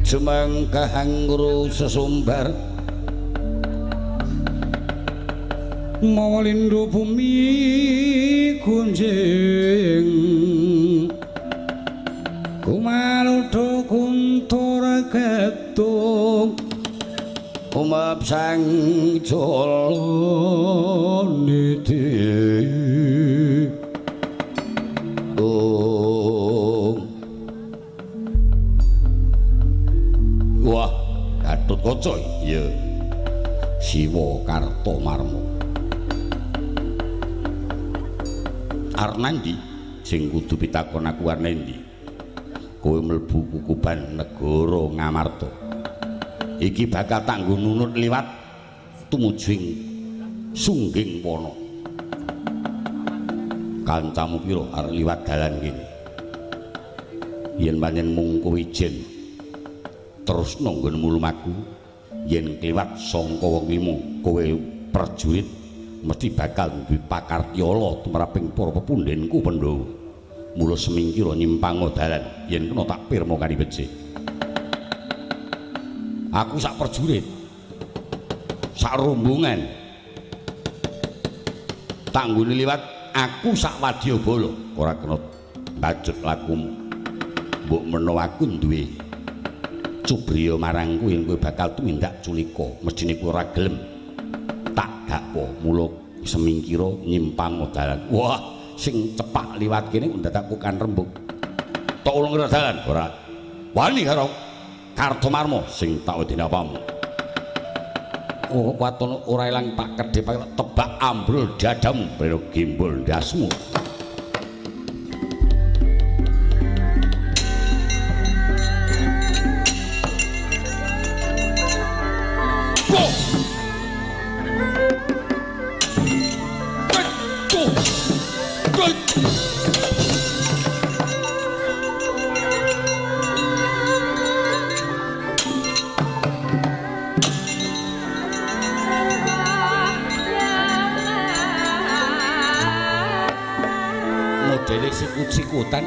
semangka hangguru sesumbar mawalindo bumi kunjing kumaludo kuntura ketung umap sang joloniti wah Gatotkaca iya Siwa Kartomarma Arnandi sing kudu pitakon aku Arnandi kowe mlebu kukuban negara Ngamarta iki bakal tak nggo nunut liwat tumuju ing Sungging Wana kancamu pira arep liwat dalan kene yen pancen mung kowe ijen terus nanggonmu lumaku yen kliwat sangka wong limo kowe prajurit mesti bakal duwe pakartyala tumraping para pepundhenku Pandhawa mula semingkira nyimpang dalan yen kena tak pirma kali becik aku sak prajurit sak rombongan tak nggone liwat aku sak wadyabala ora kena bajut lakumu mbok menawa aku duwe cubriya marang kowe yen kowe bakal tumindak culika mestine kowe ora gelem tak dakpo mula semingkira nyimpang dalan wah sing cepak liwat kene ndadak kukan rembug tok ulung dalan ora wani karo Kartomarma sing tak wedeni apamu oh waton ora ilang tak kedhe tebak ambrul dadamu pero gimbul ndasmu modele sikut-sikutan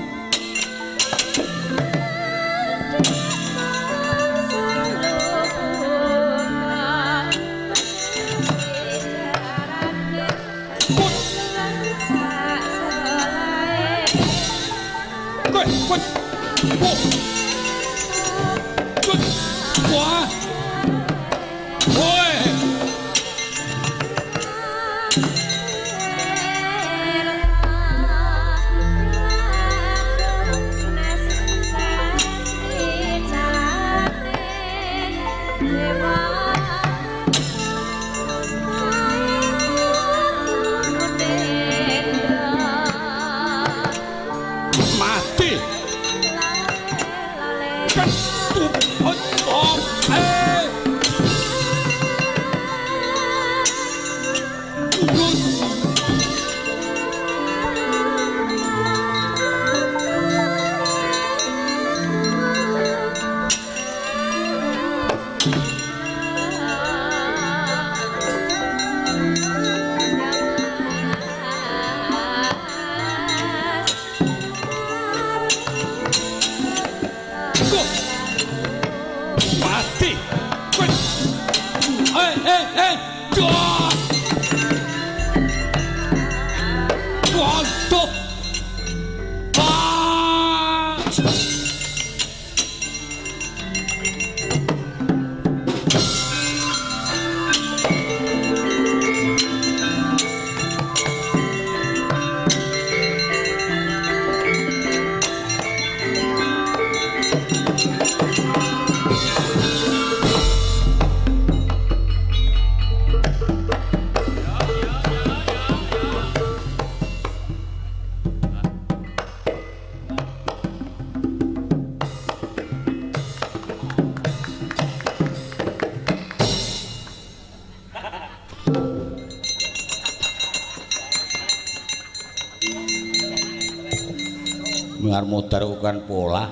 mengar modar ukan pola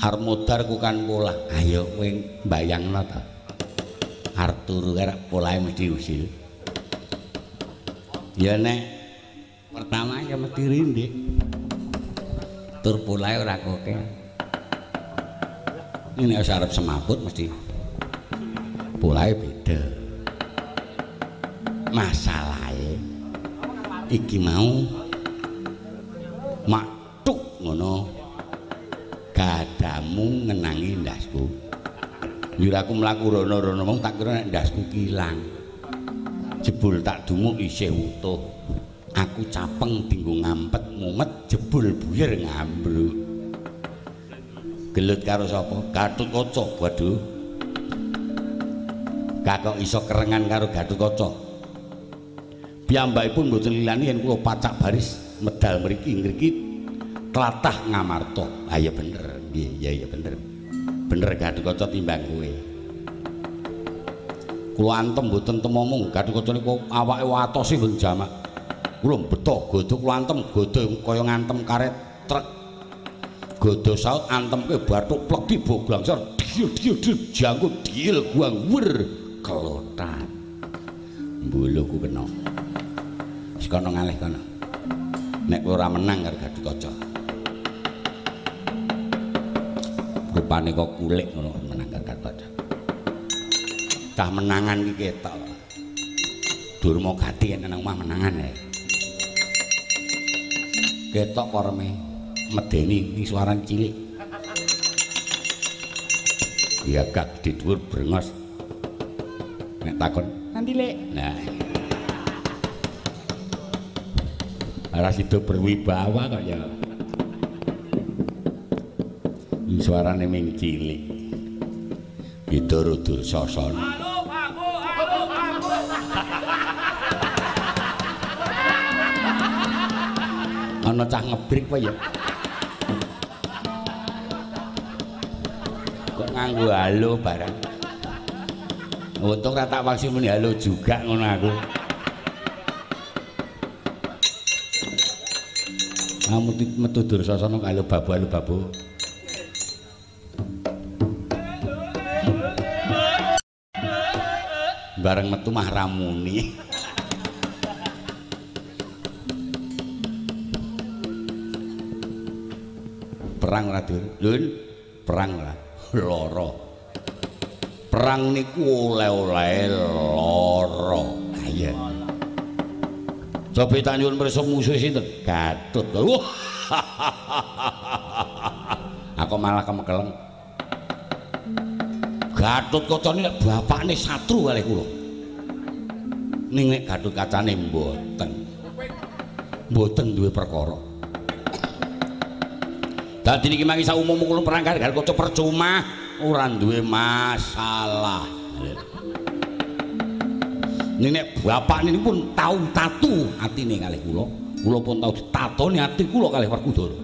harmodar kukan pola ayo kowe mbayangna ta Arturu karek polahe mesti usil ya nek pertama ya mesti rindik. Tur polahe ora koke. Ini nek arep semaput mesti polahe beda. Masalahe iki mau matuk ngono gadamu ngenangi ndasku. Yen aku mlaku rono-rono mong tak kira nek ndasku kilang. Jebul tak dumuk isih utuh. Aku capeng dinggo ngampet mumet jebul buyer ngambruk. Gelut karo sapa? Gatotkaca. Waduh. Kakok iso kerengan karo Gatotkaca. Piyambakipun mboten lilani yen kula pacak baris medal mriki tlatah ngamarta. Ah ya bener. Nggih, ya bener. Bener Gatotkaca timbang kowe. Kula antem mboten temomong Gatotkaca niku awake watose mboten jamak. Kula beto godho kula antem godho kaya ngantem karet truk. Godho saut antemke bathuk plek diboglangsor jangkut diil guang wer kelotan. Mbuluku kena. Wis kono ngalih kono. Nek ora menang karo Gatotkaca. Rupane kok kulik ngono menang karo Gatotkaca. Cah menangan iki ketok. Durmagati yen nang omah menangan ae. Ketok korme medeni iki suaran cilik. Ya gak di dhuwur brengos. Nek takon, "Nanti, Lek." Nah. Ora sida berwibawa kok ya. Iki suarane ming cilik. Bidara Dursasana. Ana cah ngebrik wae ya. Kok nganggo halo barang. Untung ra tak waksi muni halo juga ngono aku. Kamu metu Dursasana halo babu. Bareng metu mah ramuni. Perang ora Lun, perang ora lara. Perang niku oleh-oleh lara. Ha iya. Coba tak nyuwun pirsa musuh sinten? Gatut. Aku malah kemekeleng. Gatotkaca nek bapakne satru kalih kula. Ning nek Gatotkacane mboten duwe perkara. Dadi niki mangke saumum kula perang karo Gatotkaca percuma ora duwe masalah. Ning nek bapakne niku pun tau tatu atine kalih kula. Kula pun tau ditatoni ati kula kalih Werkudara.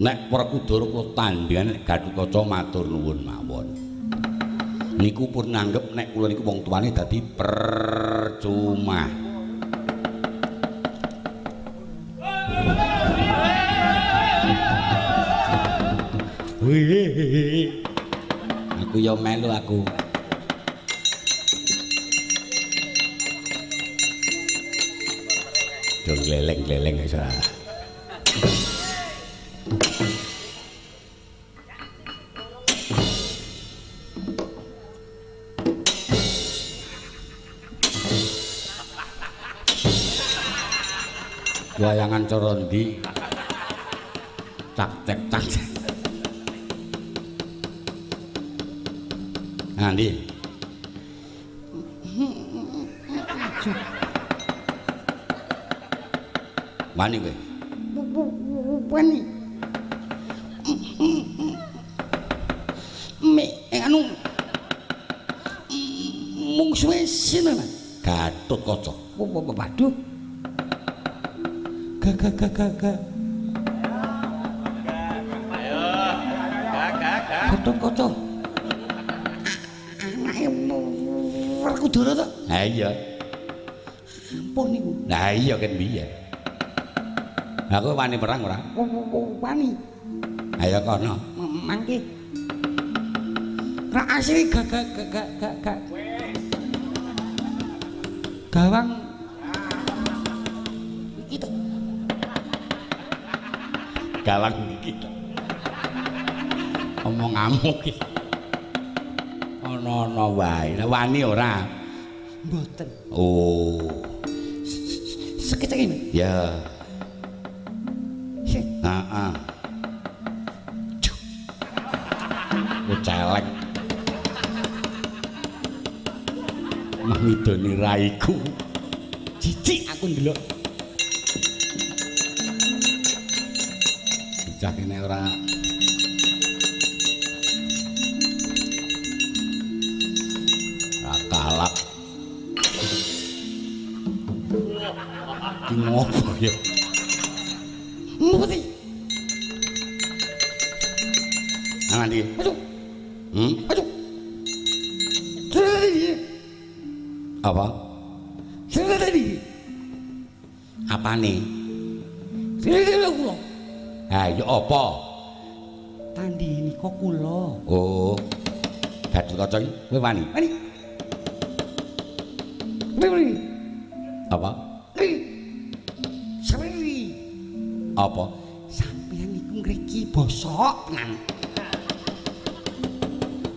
Nek Werkudara kula tandhingan nek Gatotkaca matur nuwun mawon. Niku pun nganggep nek kula niku wong tuane dadi percuma. Wih. Aku ya melu aku. Dol gleleng-gleleng wis ora. Wayangan cara ndi? Cak. Ndi? Wani kowe? Wani. Anu mungsuhe sinten? Gatotkaca. Waduh. Gak. Ayo. Gak. Gatotkaca. Werkudara to? Ha iya. Ampun niku. Lah iya kan biyen. Aku wani perang ora? Wani. Ayo kono. Mangke. Ra asli gak. Gawang iki to. galang iki. Omonganmu iki. Ana-ana wae. Wani ora? Mboten. Oh. Sekecek ini. Ya. Heeh. Ku celek. Mah ngidoni raiku. Jijik aku ndelok. Bocah kene ora kalap. Ki ngopo ya? Mboten. Ana iki. Aduh. Aduh. Apa? Sing tadi. Apane? Sing kula. Ha, ya apa? Tandhi nika kula. Oh. Gatot kaca iki kowe wani? Wani. Wani. Apa? Sampeyan Apa? sampeyan iku ngriki bosok tenan.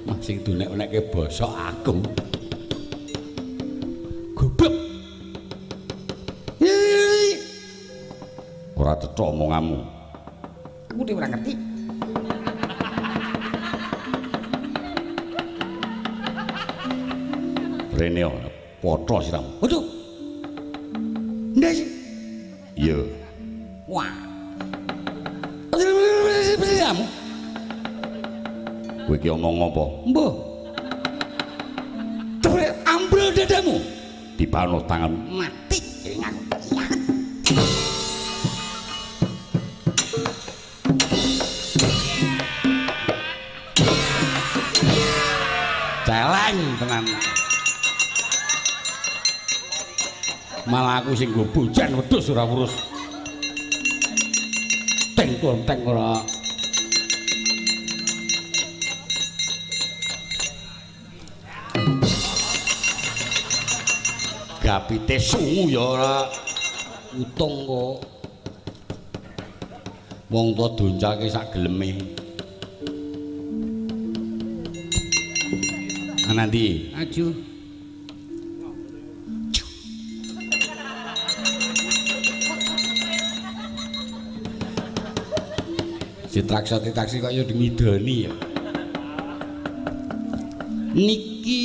Mah sing dunek-nekke bosok aku. Goblok. Ora cetha omonganmu. Aku dhewe ora ngerti. Rene potho siramu. Waduh. Ndas. Iya. Wah. Kamu? Kowe iki omong apa? Mbah. Terus ambrol dadamu. Dipano tangan Mati. celeng tenan. Malah aku sing nggo bojan wedhus ora urus. Teng-teng ora. Gapite sungu ya ora utung kok. Wong tuwa doncake sak geleme. Ana ndi? Aju. Taksi kok ya ngidoni ya. Niki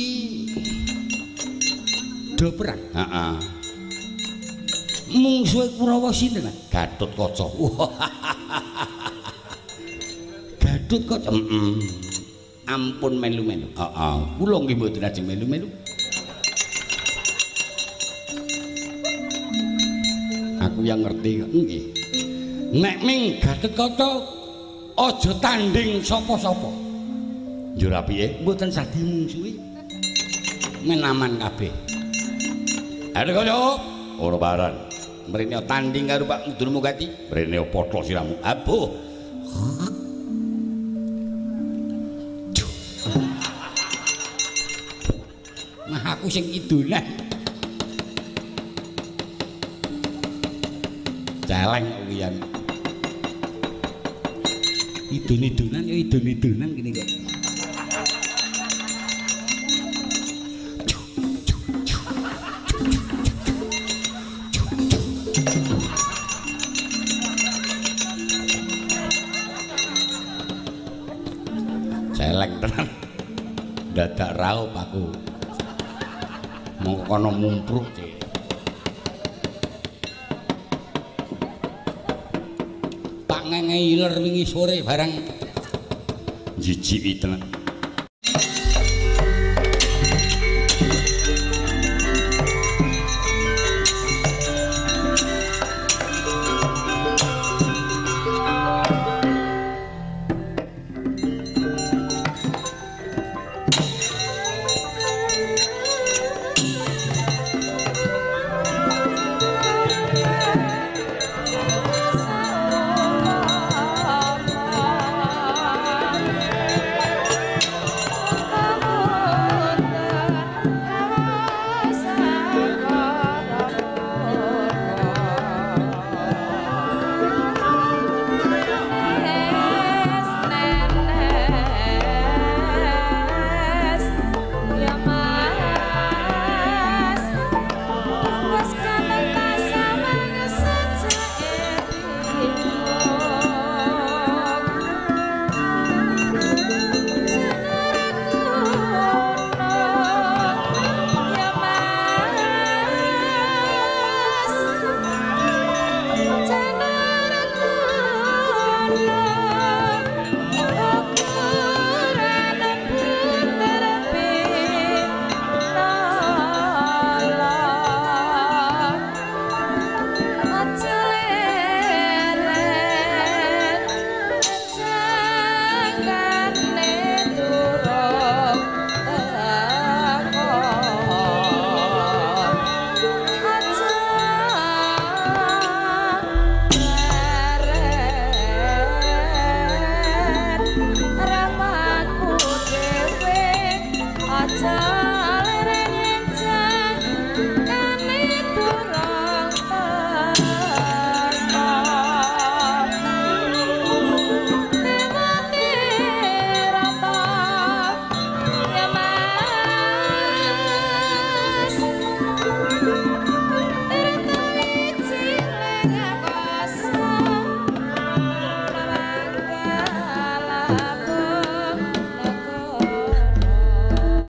do perang. Heeh. Mungsuhe Kurawa sinten? Gatot Kaca. Gatot Kaca. Ampun melu-melu. Heeh. Kula nggih mboten ajeng melu-melu. Aku yang ngerti kok. Nggih. Nek ming Gatot Kaca aja tanding sapa-sapa. Yo ra piye? Mboten sadi mungsuhi. Menaman kabeh. Ayo Kaca. Ora baran. Mrene tanding karo Pak Mudurmu Gati. Mrene potho siramu. Abuh. Nah aku sing idolan. Celeng wiyan. Idon-idonan ya idon-idonan gini kok. Celeng tenan. Dadak raup aku. Mongko kono mumpruk, Cik. Tak ngengeiler wingi sore barang Jijiki tenan. Thank you.